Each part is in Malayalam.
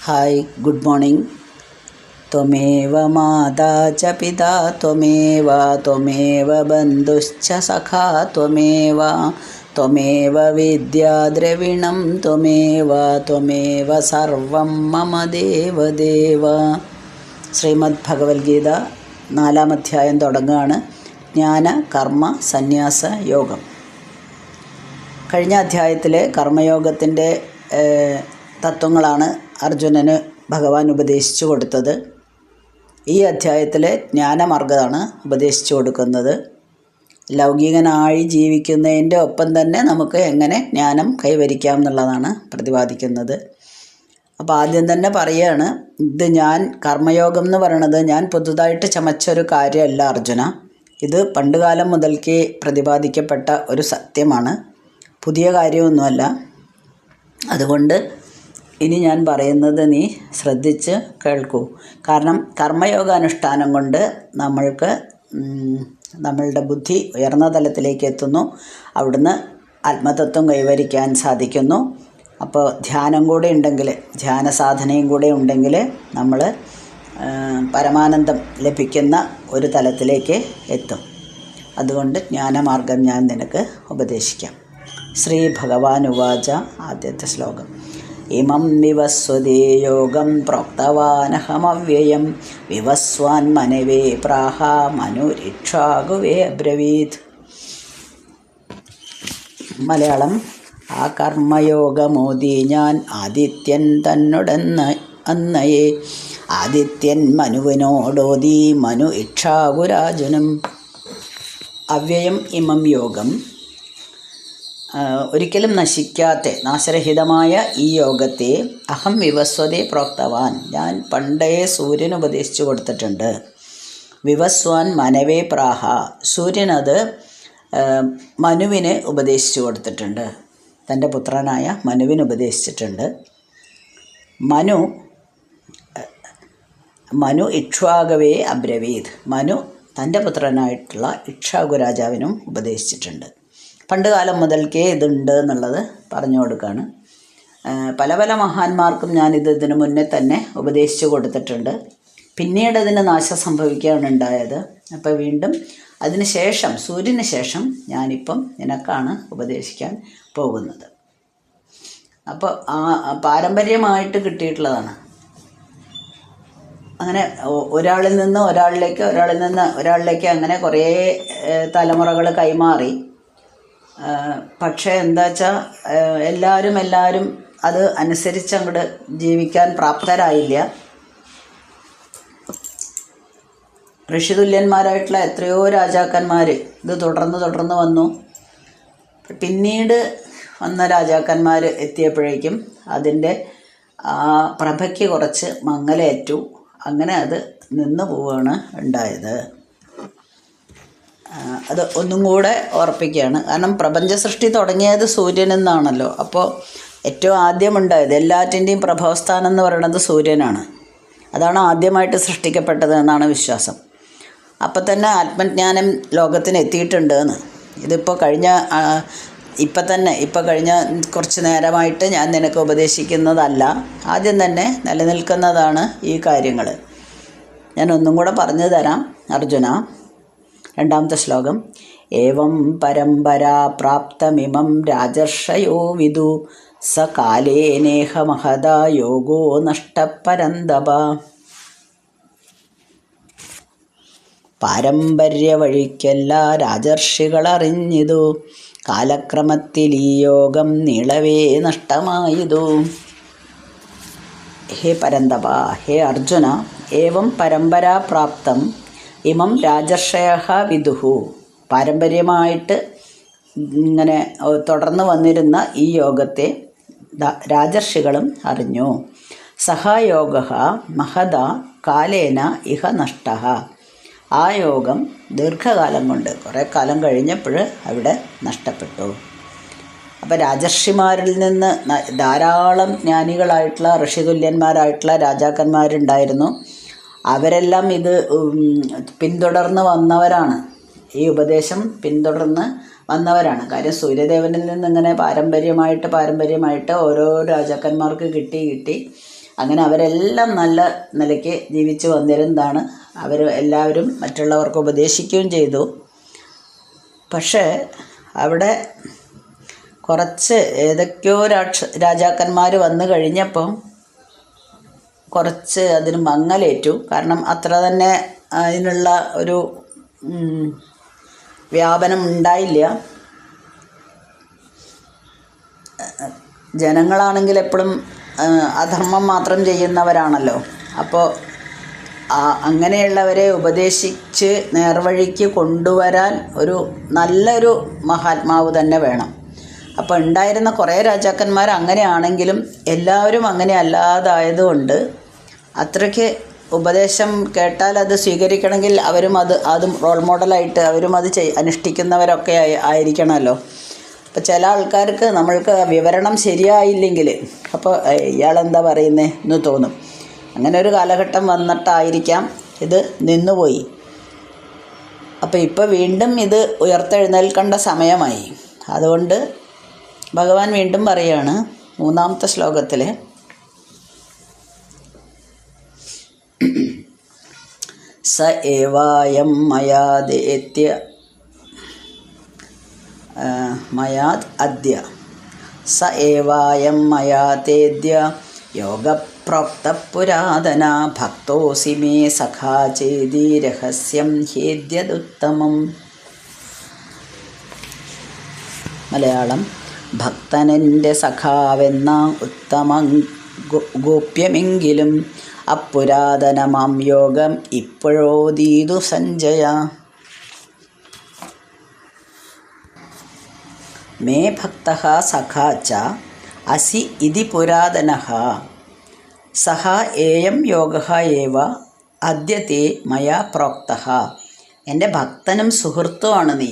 Hi good morning. त्वमेव माता च पिता त्वमेव त्वमेव बन्धुश्च सखा त्वमेव त्वमेव विद्या द्रविणं त्वमेव त्वमेव सर्वं मम देवदेव. ശ്രീമദ് ഭഗവത്ഗീത 4-ാം അധ്യായം തുടങ്ങുകയാണ്. ജ്ഞാന കർമ്മ സന്യാസ യോഗം. കഴിഞ്ഞ അധ്യായത്തിലെ കർമ്മയോഗത്തിൻ്റെ തത്വങ്ങളാണ് അർജുനന് ഭഗവാൻ ഉപദേശിച്ചു കൊടുത്തത്. ഈ അധ്യായത്തിലെ ജ്ഞാനമാർഗ്ഗമാണ് ഉപദേശിച്ചു കൊടുക്കുന്നത്. ലൗകികനായി ജീവിക്കുന്നതിൻ്റെ ഒപ്പം തന്നെ നമുക്ക് എങ്ങനെ ജ്ഞാനം കൈവരിക്കാം എന്നുള്ളതാണ് പ്രതിപാദിക്കുന്നത്. അപ്പോൾ ആദ്യം തന്നെ പറയുകയാണ്, ഇത് ഞാൻ കർമ്മയോഗം എന്ന് പറയണത് ഞാൻ പുതുതായിട്ട് ചമച്ചൊരു കാര്യമല്ല അർജുന. ഇത് പണ്ടുകാലം മുതൽക്കേ പ്രതിപാദിക്കപ്പെട്ട ഒരു സത്യമാണ്, പുതിയ കാര്യമൊന്നുമല്ല. അതുകൊണ്ട് ഇനി ഞാൻ പറയുന്നത് നീ ശ്രദ്ധിച്ച് കേൾക്കൂ. കാരണം കർമ്മയോഗ അനുഷ്ഠാനം കൊണ്ട് നമ്മളുടെ ബുദ്ധി ഉയർന്ന തലത്തിലേക്ക് എത്തുന്നു. അവിടുന്ന് ആത്മതത്വം കൈവരിക്കാൻ സാധിക്കുന്നു. അപ്പോൾ ധ്യാനം കൂടെ ഉണ്ടെങ്കിൽ, ധ്യാന സാധനയും കൂടെ ഉണ്ടെങ്കിൽ നമ്മൾ പരമാനന്ദം ലഭിക്കുന്ന ഒരു തലത്തിലേക്ക് എത്തും. അതുകൊണ്ട് ജ്ഞാനമാർഗം ഞാൻ നിനക്ക് ഉപദേശിക്കാം. ശ്രീ ഭഗവാൻ ഉവാച. ആദ്യത്തെ ശ്ലോകം. ഇമം വിവസ്വതേ യോഗം പ്രോക്തവാനഹമവ്യയം വിവസ്വാൻ മനവേ പ്രാഹ മനുരിക്ഷാകുവേ അബ്രവീത്. മലയാളം. ആ കർമ്മയോഗമോദി ഞാൻ ആദിത്യൻ തന്നോടെന്ന് അന്നയെ ആദിത്യൻ മനുവിനോടോദി മനു ഇക്ഷാകുരാജനും. അവ്യയം ഇമം യോഗം, ഒരിക്കലും നശിക്കാത്ത നാശരഹിതമായ ഈ യോഗത്തെ അഹം വിവസ്വതേ പ്രോക്തവാൻ, ഞാൻ പണ്ടേ സൂര്യൻ ഉപദേശിച്ചു കൊടുത്തിട്ടുണ്ട്. വിവസ്വാൻ മനവേ പ്രാഹ, സൂര്യനത് മനുവിന് ഉപദേശിച്ചു കൊടുത്തിട്ടുണ്ട്, തൻ്റെ പുത്രനായ മനുവിന് ഉപദേശിച്ചിട്ടുണ്ട്. മനു ഇക്ഷ്വാകവേ അബ്രവീത്, മനു തൻ്റെ പുത്രനായിട്ടുള്ള ഇക്ഷ്വാകു രാജാവിനും ഉപദേശിച്ചിട്ടുണ്ട്. പണ്ട് കാലം മുതൽക്കേ ഇതുണ്ട് എന്നുള്ളത് പറഞ്ഞു കൊടുക്കുകയാണ്. പല പല മഹാന്മാർക്കും ഞാനിത് ഇതിനു മുന്നേ തന്നെ ഉപദേശിച്ചു കൊടുത്തിട്ടുണ്ട്. പിന്നീട് അതിന് നാശം സംഭവിക്കുകയാണ് ഉണ്ടായത്. അപ്പോൾ വീണ്ടും അതിന് ശേഷം, സൂര്യന് ശേഷം ഞാനിപ്പം നിനക്കാണ് ഉപദേശിക്കാൻ പോകുന്നത്. അപ്പോൾ പാരമ്പര്യമായിട്ട് കിട്ടിയിട്ടുള്ളതാണ്. അങ്ങനെ ഒരാളിൽ നിന്ന് ഒരാളിലേക്ക്, ഒരാളിൽ നിന്ന് ഒരാളിലേക്ക്, അങ്ങനെ കുറേ തലമുറകൾ കൈമാറി. പക്ഷേ എന്താ വെച്ചാൽ എല്ലാവരും അത് അനുസരിച്ച് അങ്ങോട്ട് ജീവിക്കാൻ പ്രാപ്തരായില്ല. ഋഷിതുല്യന്മാരായിട്ടുള്ള എത്രയോ രാജാക്കന്മാർ ഇത് തുടർന്ന് വന്നു. പിന്നീട് വന്ന രാജാക്കന്മാർ എത്തിയപ്പോഴേക്കും അതിൻ്റെ പ്രഭയ്ക്ക് കുറച്ച് മങ്ങലേറ്റു. അങ്ങനെ അത് നിന്ന് പോവുകയാണ് ഉണ്ടായത്. അത് ഒന്നും കൂടെ ഓർപ്പിക്കുകയാണ്. കാരണം പ്രപഞ്ച സൃഷ്ടി തുടങ്ങിയത് സൂര്യനിൽ നിന്നാണല്ലോ. അപ്പോൾ ഏറ്റവും ആദ്യം ഉണ്ടായത്, എല്ലാറ്റിൻ്റെയും പ്രഭവസ്ഥാനം എന്ന് പറയുന്നത് സൂര്യനാണ്. അതാണ് ആദ്യമായിട്ട് സൃഷ്ടിക്കപ്പെട്ടത് എന്നാണ് വിശ്വാസം. അപ്പം തന്നെ ആത്മജ്ഞാനം ലോകത്തിന് എത്തിയിട്ടുണ്ട് എന്ന്. ഇതിപ്പോൾ കഴിഞ്ഞ കുറച്ച് നേരമായിട്ട് ഞാൻ നിനക്ക് ഉപദേശിക്കുന്നതല്ല, ആദ്യം തന്നെ നിലനിൽക്കുന്നതാണ് ഈ കാര്യങ്ങൾ. ഞാൻ ഒന്നും കൂടെ പറഞ്ഞു തരാം അർജുന. 2-ാമത്തെ ശ്ലോകം. ഏവം പരമ്പരാ പ്രാപ്തമിമം രാജർഷയോ വിദു സ കാലേനേഹ മഹദാ യോഗോ നഷ്ടപരന്തപ. പാരമ്പര്യ വഴിക്കല്ല രാജർഷികളറിഞ്ഞിതു, കാലക്രമത്തിൽ ഈ യോഗം നീളവേ നഷ്ടമായതു. ഹേ പരന്തപ, ഹേ അർജുന, ഏവം പരമ്പരാ പ്രാപ്തം ഇമം രാജർഷയഃ വിദുഹു, പാരമ്പര്യമായിട്ട് ഇങ്ങനെ തുടർന്ന് വന്നിരുന്ന ഈ യോഗത്തെ രാജർഷികളും അറിഞ്ഞു. സഹയോഗഃ മഹദ കാലേന ഇഹ നഷ്ടഃ, ആ യോഗം ദീർഘകാലം കൊണ്ട്, കുറേ കാലം കഴിഞ്ഞപ്പോൾ അവിടെ നഷ്ടപ്പെട്ടു. അപ്പോൾ രാജർഷിമാരിൽ നിന്ന് ധാരാളം ജ്ഞാനികളായിട്ടുള്ള ഋഷിതുല്യന്മാരായിട്ടുള്ള രാജാക്കന്മാരുണ്ടായിരുന്നു. അവരെല്ലാം ഇത് പിന്തുടർന്ന് വന്നവരാണ്, ഈ ഉപദേശം പിന്തുടർന്ന് വന്നവരാണ്. കാര്യം സൂര്യദേവനിൽ നിന്ന് ഇങ്ങനെ പാരമ്പര്യമായിട്ട് ഓരോ രാജാക്കന്മാർക്ക് കിട്ടി അങ്ങനെ അവരെല്ലാം നല്ല നിലയ്ക്ക് ജീവിച്ചു വന്നിരുന്നതാണ്. അവർ എല്ലാവരും മറ്റുള്ളവർക്ക് ഉപദേശിക്കുകയും ചെയ്തു. പക്ഷേ അവിടെ കുറച്ച് ഏതൊക്കെയോ രാജാക്കന്മാർ വന്നു കഴിഞ്ഞപ്പം കുറച്ച് അതിന് മങ്ങലേറ്റു. കാരണം അത്ര തന്നെ അതിനുള്ള ഒരു വ്യാപനം ഉണ്ടായില്ല. ജനങ്ങളാണെങ്കിൽ എപ്പോഴും അധർമ്മം മാത്രം ചെയ്യുന്നവരാണല്ലോ. അപ്പോൾ അങ്ങനെയുള്ളവരെ ഉപദേശിച്ച് നേർവഴിക്ക് കൊണ്ടുവരാൻ ഒരു നല്ലൊരു മഹാത്മാവ് തന്നെ വേണം. അപ്പോൾ ഉണ്ടായിരുന്ന കുറേ രാജാക്കന്മാർ അങ്ങനെയാണെങ്കിലും എല്ലാവരും അങ്ങനെ അല്ലാതായതുകൊണ്ട് അത്രയ്ക്ക് ഉപദേശം കേട്ടാൽ അത് സ്വീകരിക്കണമെങ്കിൽ അവരും അതും റോൾ മോഡലായിട്ട് അവരും അത് അനുഷ്ഠിക്കുന്നവരൊക്കെ ആയിരിക്കണമല്ലോ. അപ്പോൾ ചില ആൾക്കാർക്ക് നമ്മൾക്ക് വിവരണം ശരിയായില്ലെങ്കിൽ അപ്പോൾ ഇയാളെന്താ പറയുന്നത് എന്ന് തോന്നും. അങ്ങനെ ഒരു കാലഘട്ടം വന്നിട്ടായിരിക്കാം ഇത് നിന്നുപോയി. അപ്പോൾ ഇപ്പോൾ വീണ്ടും ഇത് ഉയർത്തെഴുന്നേൽക്കേണ്ട സമയമായി. അതുകൊണ്ട് ഭഗവാൻ വീണ്ടും പറയുകയാണ് 3-ാമത്തെ ശ്ലോകത്തിൽ, സ ഏവായം മയാത് അദ്യ സ ഏവായം മയാതേദ്യ യോഗപ്രോക്ത പുരാതന ഭക്തോസി മേ സഖാ ചേതി രഹസ്യം ഹേദ്യദുത്തമം. മലയാളം: ഭക്തനെൻ്റെ സഖാവെന്ന ഉത്തമം ഗോപ്യമെങ്കിലും അപ്പുരാതനമാം യോഗം ഇപ്പോഴോതീതു സഞ്ജയ. മേ ഭക്തഃ സഖാ ച അസി ഇതി പുരാതനഃ സഹ ഏയം യോഗഃ ഏവ അദ്യത്തെ മയാ പ്രോക്തഃ. എൻ്റെ ഭക്തനും സുഹൃത്തുമാണ് നീ.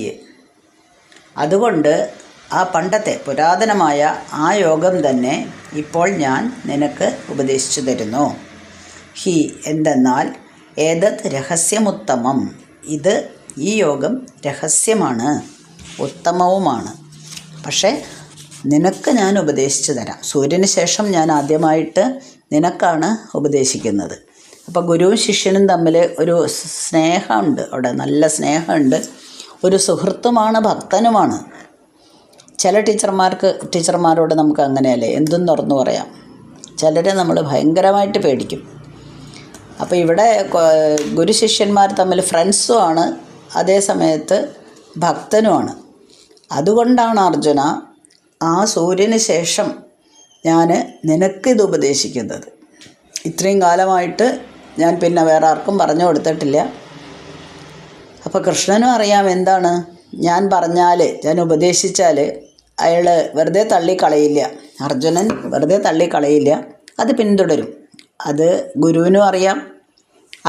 അതുകൊണ്ട് ആ പണ്ടത്തെ പുരാതനമായ ആ യോഗം തന്നെ ഇപ്പോൾ ഞാൻ നിനക്ക് ഉപദേശിച്ചു തരുന്നു. ഹി എന്തെന്നാൽ ഏതത് രഹസ്യമുത്തമം, ഇത് ഈ യോഗം രഹസ്യമാണ്, ഉത്തമവുമാണ്. പക്ഷേ നിനക്ക് ഞാൻ ഉപദേശിച്ചു തരാം. സൂര്യന് ശേഷം ഞാൻ ആദ്യമായിട്ട് നിനക്കാണ് ഉപദേശിക്കുന്നത്. അപ്പോൾ ഗുരുവും ശിഷ്യനും തമ്മിൽ ഒരു സ്നേഹമുണ്ട്, അവിടെ നല്ല സ്നേഹമുണ്ട്. ഒരു സുഹൃത്തുമാണ്, ഭക്തനുമാണ്. ചില ടീച്ചർമാരോട് നമുക്ക് അങ്ങനെയല്ലേ, എന്തും തുറന്നു പറയാം. ചിലരെ നമ്മൾ ഭയങ്കരമായിട്ട് പേടിക്കും. അപ്പോൾ ഇവിടെ ഗുരു ശിഷ്യന്മാർ തമ്മിൽ ഫ്രണ്ട്സുമാണ്, അതേ സമയത്ത് ഭക്തനുമാണ്. അതുകൊണ്ടാണ് അർജുന ആ സൂര്യന് ശേഷം ഞാൻ നിനക്കിത് ഉപദേശിക്കുന്നത്. ഇത്രയും കാലമായിട്ട് ഞാൻ പിന്നെ വേറെ ആർക്കും പറഞ്ഞു കൊടുത്തിട്ടില്ല. അപ്പോൾ കൃഷ്ണനും അറിയാം എന്താണ് ഞാൻ പറഞ്ഞാൽ, ഞാൻ ഉപദേശിച്ചാൽ അയാൾ വെറുതെ തള്ളിക്കളയില്ല, അർജുനൻ വെറുതെ തള്ളിക്കളയില്ല, അത് പിന്തുടരും. അത് ഗുരുവിനും അറിയാം.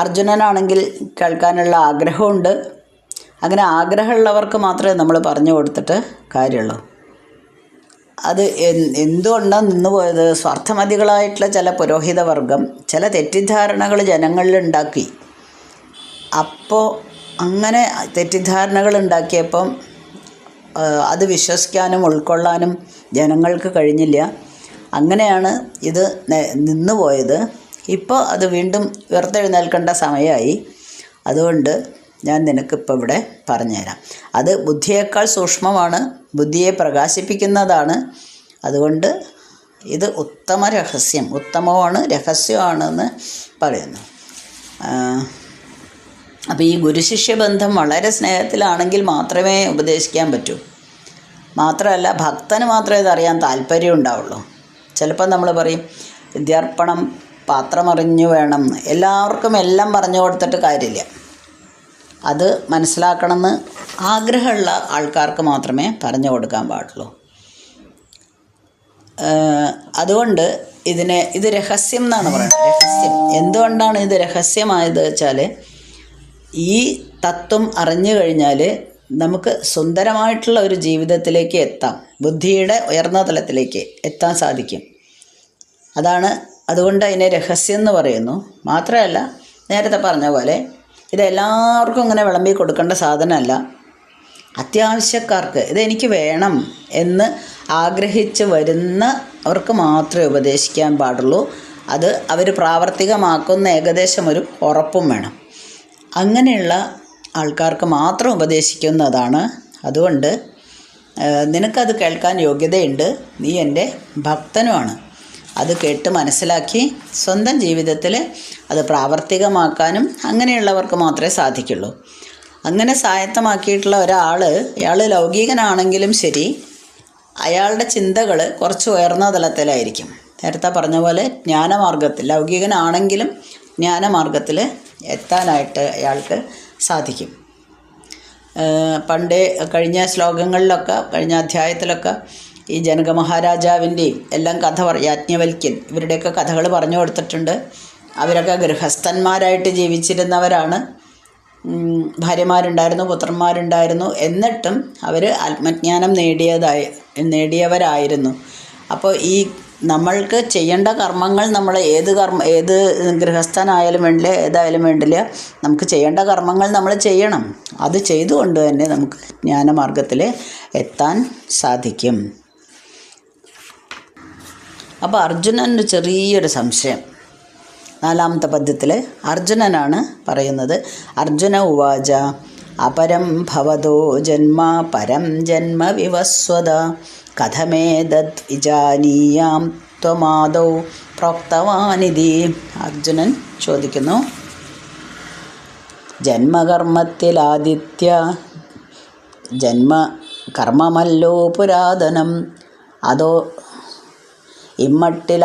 അർജുനനാണെങ്കിൽ കേൾക്കാനുള്ള ആഗ്രഹമുണ്ട്. അങ്ങനെ ആഗ്രഹമുള്ളവർക്ക് മാത്രമേ നമ്മൾ പറഞ്ഞു കൊടുത്തിട്ട് കാര്യമുള്ളൂ. അത് എന്തുകൊണ്ടാണ് നിന്നുപോയത്? സ്വാർത്ഥമതികളായിട്ടുള്ള ചില പുരോഹിതവർഗം ചില തെറ്റിദ്ധാരണകൾ ജനങ്ങളിലുണ്ടാക്കി. അപ്പോൾ അങ്ങനെ തെറ്റിദ്ധാരണകൾ ഉണ്ടാക്കിയപ്പം അത് വിശ്വസിക്കാനും ഉൾക്കൊള്ളാനും ജനങ്ങൾക്ക് കഴിഞ്ഞില്ല. അങ്ങനെയാണ് ഇത് നിന്നുപോയത്. ഇപ്പോൾ അത് വീണ്ടും ഉയർത്തെഴുന്നേൽക്കേണ്ട സമയമായി. അതുകൊണ്ട് ഞാൻ നിനക്കിപ്പോൾ ഇവിടെ പറഞ്ഞുതരാം. അത് ബുദ്ധിയേക്കാൾ സൂക്ഷ്മമാണ്, ബുദ്ധിയെ പ്രകാശിപ്പിക്കുന്നതാണ്. അതുകൊണ്ട് ഇത് ഉത്തമ രഹസ്യം, ഉത്തമമാണ്, രഹസ്യമാണെന്ന് പറയുന്നു. അപ്പോൾ ഈ ഗുരുശിഷ്യ ബന്ധം വളരെ സ്നേഹത്തിലാണെങ്കിൽ മാത്രമേ ഉപദേശിക്കാൻ പറ്റൂ. മാത്രമല്ല ഭക്തന് മാത്രമേ ഇതറിയാൻ താല്പര്യം ഉണ്ടാവുള്ളൂ. ചിലപ്പോൾ നമ്മൾ പറയും വിദ്യാർപ്പണം പാത്രമറിഞ്ഞു വേണം, എല്ലാവർക്കും എല്ലാം പറഞ്ഞു കൊടുത്തിട്ട് കാര്യമില്ല. അത് മനസ്സിലാക്കണമെന്ന് ആഗ്രഹമുള്ള ആൾക്കാർക്ക് മാത്രമേ പറഞ്ഞു കൊടുക്കാൻ പാടുള്ളൂ. അതുകൊണ്ട് ഇത് രഹസ്യം എന്നാണ് പറയുന്നത്. രഹസ്യം എന്തുകൊണ്ടാണ് ഇത് രഹസ്യമായത് വെച്ചാൽ, ഈ തത്വം അറിഞ്ഞു കഴിഞ്ഞാൽ നമുക്ക് സുന്ദരമായിട്ടുള്ള ഒരു ജീവിതത്തിലേക്ക് എത്താം, ബുദ്ധിയുടെ ഉയർന്ന തലത്തിലേക്ക് എത്താൻ സാധിക്കും. അതുകൊണ്ട് അതിനെ രഹസ്യം എന്ന് പറയുന്നു. മാത്രമല്ല നേരത്തെ പറഞ്ഞ പോലെ ഇതെല്ലാവർക്കും ഇങ്ങനെ വിളമ്പി കൊടുക്കേണ്ട സാധനമല്ല. അത്യാവശ്യക്കാർക്ക് ഇതെനിക്ക് വേണം എന്ന് ആഗ്രഹിച്ച് വരുന്ന അവർക്ക് മാത്രമേ ഉപദേശിക്കാൻ പാടുള്ളൂ. അത് അവർ പ്രാവർത്തികമാക്കുന്ന ഏകദേശം ഒരു ഉറപ്പും വേണം. അങ്ങനെയുള്ള ആൾക്കാർക്ക് മാത്രം ഉപദേശിക്കുന്നതാണ്. അതുകൊണ്ട് നിനക്കത് കേൾക്കാൻ യോഗ്യതയുണ്ട്, നീ എൻ്റെ ഭക്തനുമാണ്. അത് കേട്ട് മനസ്സിലാക്കി സ്വന്തം ജീവിതത്തിൽ അത് പ്രാവർത്തികമാക്കാനും അങ്ങനെയുള്ളവർക്ക് മാത്രമേ സാധിക്കുള്ളൂ. അങ്ങനെ സ്വായത്തമാക്കിയിട്ടുള്ള അയാൾ ലൗകികനാണെങ്കിലും ശരി, അയാളുടെ ചിന്തകൾ കുറച്ച് ഉയർന്ന തലത്തിലായിരിക്കും. നേരത്തെ പറഞ്ഞ പോലെ ജ്ഞാനമാർഗത്തിൽ, ലൗകികനാണെങ്കിലും ജ്ഞാനമാർഗത്തിൽ എത്താനായിട്ട് അയാൾക്ക് സാധിക്കും. പണ്ട് കഴിഞ്ഞ ശ്ലോകങ്ങളിലൊക്കെ, കഴിഞ്ഞ അധ്യായത്തിലൊക്കെ ഈ ജനക മഹാരാജാവിൻ്റെയും എല്ലാം കഥ യാജ്ഞവൽക്യൻ ഇവരുടെയൊക്കെ കഥകൾ പറഞ്ഞു കൊടുത്തിട്ടുണ്ട്. അവരൊക്കെ ഗൃഹസ്ഥന്മാരായിട്ട് ജീവിച്ചിരുന്നവരാണ്. ഭാര്യമാരുണ്ടായിരുന്നു, പുത്രന്മാരുണ്ടായിരുന്നു. എന്നിട്ടും അവർ ആത്മജ്ഞാനം നേടിയവരായിരുന്നു. അപ്പോൾ ഈ നമ്മൾക്ക് ചെയ്യേണ്ട കർമ്മങ്ങൾ നമ്മൾ ഏത് ഗൃഹസ്ഥനായാലും വേണ്ടില്ല, ഏതായാലും വേണ്ടില്ല, നമുക്ക് ചെയ്യേണ്ട കർമ്മങ്ങൾ നമ്മൾ ചെയ്യണം. അത് ചെയ്തുകൊണ്ട് തന്നെ നമുക്ക് ജ്ഞാനമാർഗത്തിൽ എത്താൻ സാധിക്കും. അപ്പോൾ അർജുനൻ്റെ ചെറിയൊരു സംശയം 4ാമത്തെ പദ്യത്തിൽ അർജുനനാണ് പറയുന്നത്. അർജുന ഉവാച അപരം ഭവതോ ജന്മ പരം ജന്മ വിവസ്വത കഥമേതദ് വിജാനീയാം ത്വമാദൗ പ്രോക്തവാനിതി. അർജുനൻ ചോദിക്കുന്നു, ജന്മകർമ്മത്തിലാദിത്യ കർമ്മമല്ലോ പുരാതനം, അതോ ഇമ്മട്ടില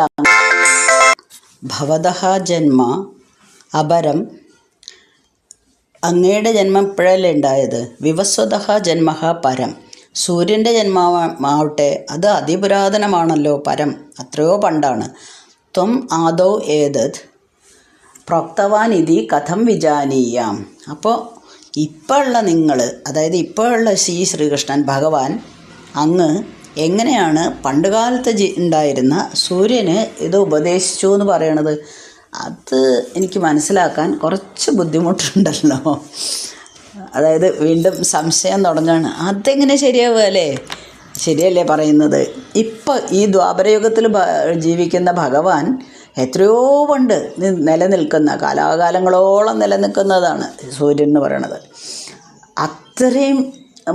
ഭവതഃ ജന്മ അപരം, അങ്ങയുടെ ജന്മം ഇപ്പോഴല്ലേ ഉണ്ടായത്. വിവസ്വതഃ ജന്മ പരം, സൂര്യൻ്റെ ജന്മമാവട്ടെ അത് അതിപുരാതനമാണല്ലോ, പരം അത്രയോ പണ്ടാണ്. ത്വം ആദൗ ഏതത് പ്രോക്തവാൻ ഇതി കഥം വിജാനീയാം. അപ്പോൾ ഇപ്പോൾ ഉള്ള നിങ്ങൾ, അതായത് ഇപ്പോൾ ഉള്ള ശ്രീകൃഷ്ണൻ ഭഗവാൻ അങ്ങ് എങ്ങനെയാണ് പണ്ടുകാലത്ത് ഉണ്ടായിരുന്ന സൂര്യന് ഇത് ഉപദേശിച്ചു എന്ന് പറയണത്? അത് എനിക്ക് മനസ്സിലാക്കാൻ കുറച്ച് ബുദ്ധിമുട്ടുണ്ടല്ലോ. അതായത് വീണ്ടും സംശയം തുടങ്ങുകയാണ്. അതെങ്ങനെ ശരിയാവുക അല്ലേ? ശരിയല്ലേ പറയുന്നത്? ഇപ്പം ഈ ദ്വാപരയുഗത്തിൽ ജീവിക്കുന്ന ഭഗവാൻ എത്രയോ പണ്ട് നിലനിൽക്കുന്ന, കാലാകാലങ്ങളോളം നിലനിൽക്കുന്നതാണ് സൂര്യൻ എന്ന് പറയണത്. അത്രയും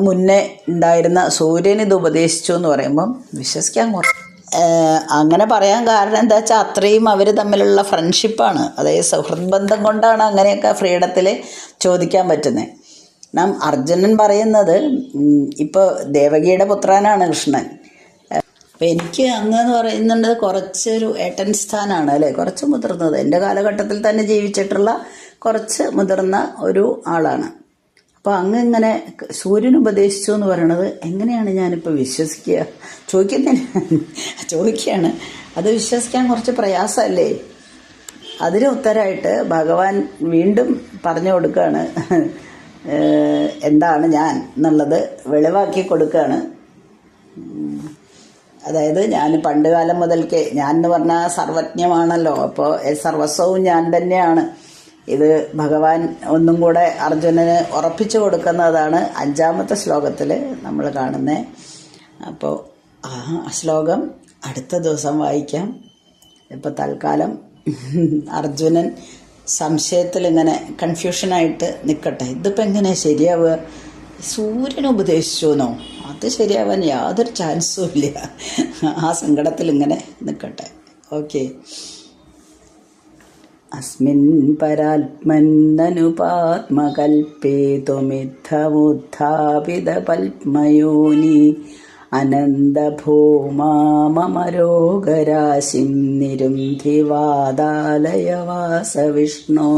മുന്നേ ഉണ്ടായിരുന്ന സൂര്യൻ ഇത് ഉപദേശിച്ചു എന്ന് പറയുമ്പം വിശ്വസിക്കാൻ അങ്ങനെ പറയാൻ കാരണം എന്താ വെച്ചാൽ അത്രയും അവർ തമ്മിലുള്ള ഫ്രണ്ട്ഷിപ്പാണ്. അതായത് സൗഹൃദ ബന്ധം കൊണ്ടാണ് അങ്ങനെയൊക്കെ ഫ്രീഡത്തിൽ ചോദിക്കാൻ പറ്റുന്നത്. അർജുനൻ പറയുന്നത്, ഇപ്പോൾ ദേവകിയുടെ പുത്രനാണ് കൃഷ്ണൻ. അപ്പം എനിക്ക് അങ്ങെന്ന് പറയുന്നുണ്ട് കുറച്ചൊരു ഏട്ടൻ സ്ഥാനാണ് അല്ലേ, കുറച്ച് മുതിർന്നത്, എൻ്റെ കാലഘട്ടത്തിൽ തന്നെ ജീവിച്ചിട്ടുള്ള കുറച്ച് മുതിർന്ന ഒരു ആളാണ്. അപ്പോൾ അങ്ങ് ഇങ്ങനെ സൂര്യൻ ഉപദേശിച്ചു എന്ന് പറയണത് എങ്ങനെയാണ് ഞാനിപ്പോൾ വിശ്വസിക്കുക? ചോദിക്കുകയാണ്. അത് വിശ്വസിക്കാൻ കുറച്ച് പ്രയാസമല്ലേ? അതിന് ഉത്തരമായിട്ട് ഭഗവാൻ വീണ്ടും പറഞ്ഞു കൊടുക്കുകയാണ്, എന്താണ് ഞാൻ എന്നുള്ളത് വെളിവാക്കി കൊടുക്കുകയാണ്. അതായത് ഞാൻ പണ്ട് കാലം മുതൽക്കേ, ഞാൻ എന്ന് പറഞ്ഞാൽ സർവജ്ഞമാണല്ലോ, അപ്പോൾ സർവസ്വവും ഞാൻ തന്നെയാണ്. ഇത് ഭഗവാൻ ഒന്നും കൂടെ അർജുനന് ഉറപ്പിച്ചു കൊടുക്കുന്നതാണ് 5ാമത്തെ ശ്ലോകത്തിൽ നമ്മൾ കാണുന്നത്. അപ്പോൾ ആ ശ്ലോകം അടുത്ത ദിവസം വായിക്കാം. ഇപ്പോൾ തൽക്കാലം അർജുനൻ സംശയത്തിൽ ഇങ്ങനെ കൺഫ്യൂഷനായിട്ട് നിൽക്കട്ടെ. ഇതിപ്പോൾ എങ്ങനെ ശരിയാവുക? സൂര്യൻ ഉപദേശിച്ചു എന്നോ? അത് ശരിയാവാൻ യാതൊരു ചാൻസും ഇല്ല. ആ സങ്കടത്തിൽ ഇങ്ങനെ നിൽക്കട്ടെ. ഓക്കെ. അസ്മിൻ പരാത്മന്നനുപാത്മകൽപേ ത്വമിദ്ധമുദ്ധാപിത പത്മയോനി അനന്തഭൂമാമരോഗരാശിം നിരുന്ധിവാദാലയ വാസവിഷ്ണു.